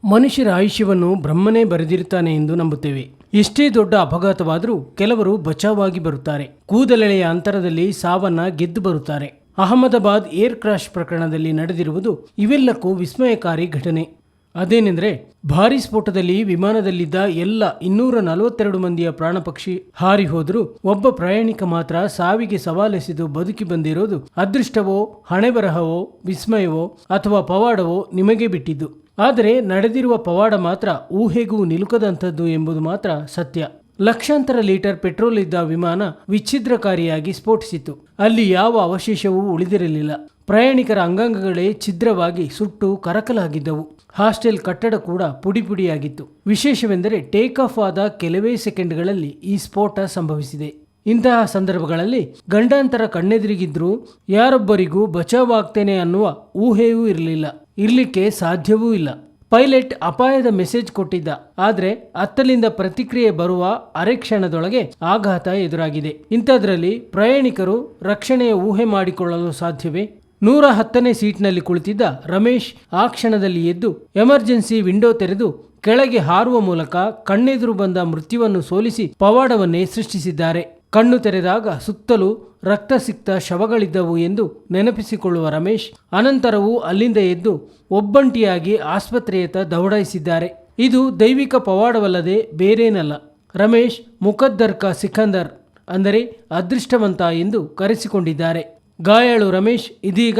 ಮನುಷ್ಯರ ಆಯುಷ್ಯವನ್ನು ಬ್ರಹ್ಮನೇ ಬರೆದಿರುತ್ತಾನೆ ಎಂದು ನಂಬುತ್ತೇವೆ. ಎಷ್ಟೇ ದೊಡ್ಡ ಅಪಘಾತವಾದರೂ ಕೆಲವರು ಬಚಾವಾಗಿ ಬರುತ್ತಾರೆ. ಕೂದಲೆಳೆಯ ಅಂತರದಲ್ಲಿ ಸಾವನ್ನ ಗೆದ್ದು ಬರುತ್ತಾರೆ. ಅಹಮದಾಬಾದ್ ಏರ್ ಕ್ರಾಶ್ ಪ್ರಕರಣದಲ್ಲಿ ನಡೆದಿರುವುದು ಇವೆಲ್ಲಕ್ಕೂ ವಿಸ್ಮಯಕಾರಿ ಘಟನೆ. ಅದೇನೆಂದರೆ, ಭಾರೀ ಸ್ಫೋಟದಲ್ಲಿ ವಿಮಾನದಲ್ಲಿದ್ದ ಎಲ್ಲ 242 ಮಂದಿಯ ಪ್ರಾಣಪಕ್ಷಿ ಹಾರಿ ಹೋದರೂ ಒಬ್ಬ ಪ್ರಯಾಣಿಕ ಮಾತ್ರ ಸಾವಿಗೆ ಸವಾಲೆಸೆದು ಬದುಕಿ ಬಂದಿರೋದು ಅದೃಷ್ಟವೋ, ಹಣೆಬರಹವೋ, ವಿಸ್ಮಯವೋ ಅಥವಾ ಪವಾಡವೋ ನಿಮಗೆ ಬಿಟ್ಟಿದ್ದು. ಆದರೆ ನಡೆದಿರುವ ಪವಾಡ ಮಾತ್ರ ಊಹೆಗೂ ನಿಲುಕದಂಥದ್ದು ಎಂಬುದು ಮಾತ್ರ ಸತ್ಯ. ಲಕ್ಷಾಂತರ ಲೀಟರ್ ಪೆಟ್ರೋಲ್ ಇದ್ದ ವಿಮಾನ ವಿಚ್ಛಿದ್ರಕಾರಿಯಾಗಿ ಸ್ಫೋಟಿಸಿತು. ಅಲ್ಲಿ ಯಾವ ಅವಶೇಷವೂ ಉಳಿದಿರಲಿಲ್ಲ. ಪ್ರಯಾಣಿಕರ ಅಂಗಾಂಗಗಳೇ ಛಿದ್ರವಾಗಿ ಸುಟ್ಟು ಕರಕಲಾಗಿದ್ದವು. ಹಾಸ್ಟೆಲ್ ಕಟ್ಟಡ ಕೂಡ ಪುಡಿ ಪುಡಿಯಾಗಿತ್ತು. ವಿಶೇಷವೆಂದರೆ ಟೇಕ್ ಆಫ್ ಆದ ಕೆಲವೇ ಸೆಕೆಂಡ್ಗಳಲ್ಲಿ ಈ ಸ್ಫೋಟ ಸಂಭವಿಸಿದೆ. ಇಂತಹ ಸಂದರ್ಭಗಳಲ್ಲಿ ಗಂಡಾಂತರ ಕಣ್ಣೆದುರಿಗಿದ್ರೂ ಯಾರೊಬ್ಬರಿಗೂ ಬಚಾವಾಗ್ತೇನೆ ಅನ್ನುವ ಊಹೆಯೂ ಇರಲಿಕ್ಕೆ ಸಾಧ್ಯವೂ ಇಲ್ಲ. ಪೈಲಟ್ ಅಪಾಯದ ಮೆಸೇಜ್ ಕೊಟ್ಟಿದ್ದ. ಆದರೆ ಅತ್ತಲಿಂದ ಪ್ರತಿಕ್ರಿಯೆ ಬರುವ ಅರೆ ಕ್ಷಣದೊಳಗೆ ಆಘಾತ ಎದುರಾಗಿದೆ. ಇಂಥದ್ರಲ್ಲಿ ಪ್ರಯಾಣಿಕರು ರಕ್ಷಣೆಯ ಊಹೆ ಮಾಡಿಕೊಳ್ಳಲು ಸಾಧ್ಯವೇ? 110ನೇ ಸೀಟ್ನಲ್ಲಿ ಕುಳಿತಿದ್ದ ರಮೇಶ್ ಆ ಕ್ಷಣದಲ್ಲಿ ಎದ್ದು ಎಮರ್ಜೆನ್ಸಿ ವಿಂಡೋ ತೆರೆದು ಕೆಳಗೆ ಹಾರುವ ಮೂಲಕ ಕಣ್ಣೆದುರು ಬಂದ ಮೃತ್ಯುವನ್ನು ಸೋಲಿಸಿ ಪವಾಡವನ್ನೇ ಸೃಷ್ಟಿಸಿದ್ದಾರೆ. ಕಣ್ಣು ತೆರೆದಾಗ ಸುತ್ತಲೂ ರಕ್ತಸಿಕ್ತ ಶವಗಳಿದ್ದವು ಎಂದು ನೆನಪಿಸಿಕೊಳ್ಳುವ ರಮೇಶ್ ಅನಂತರವೂ ಅಲ್ಲಿಂದ ಎದ್ದು ಒಬ್ಬಂಟಿಯಾಗಿ ಆಸ್ಪತ್ರೆಯತ್ತ ದೌಡಾಯಿಸಿದ್ದಾರೆ. ಇದು ದೈವಿಕ ಪವಾಡವಲ್ಲದೆ ಬೇರೇನಲ್ಲ. ರಮೇಶ್ ಮುಕದ್ದರ್ ಕಾ ಸಿಕಂದರ್, ಅಂದರೆ ಅದೃಷ್ಟವಂತ ಎಂದು ಕರೆಸಿಕೊಂಡಿದ್ದಾರೆ. ಗಾಯಾಳು ರಮೇಶ್ ಇದೀಗ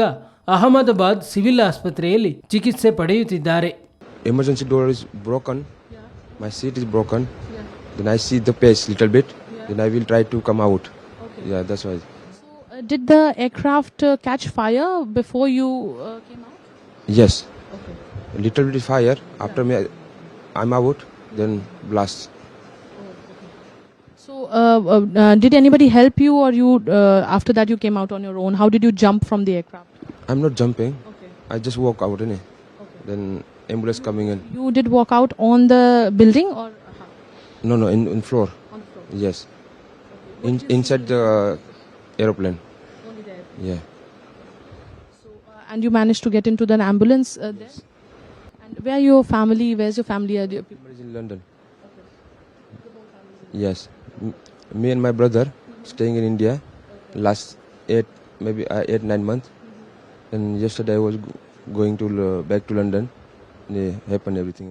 ಅಹಮದಾಬಾದ್ ಸಿವಿಲ್ ಆಸ್ಪತ್ರೆಯಲ್ಲಿ ಚಿಕಿತ್ಸೆ ಪಡೆಯುತ್ತಿದ್ದಾರೆ. Emergency door is broken. Yeah. My seat is broken. Yeah. Then I see the pace little bit. Yeah. Then I will try to come out. Okay. Yeah, that's why. So, did the aircraft catch fire before you came out? Yes. Okay. A little bit fire. After me, I'm out. Then blast. So, did anybody help you, or you after that you came out on your own? How did you jump from the aircraft? I'm not jumping. Okay. I just walk out, innit? Okay. Then ambulance coming in. You did walk out on the building, or No, in floor. on the floor? Yes. Okay. Inside the aeroplane. Only there. Yeah. So, and you managed to get into the ambulance there? And where your family? Where's your family? Everybody's in London. Okay. Yes. Me and my brother staying in India last 8-9 months. And yesterday I was going to back to London. It happened everything.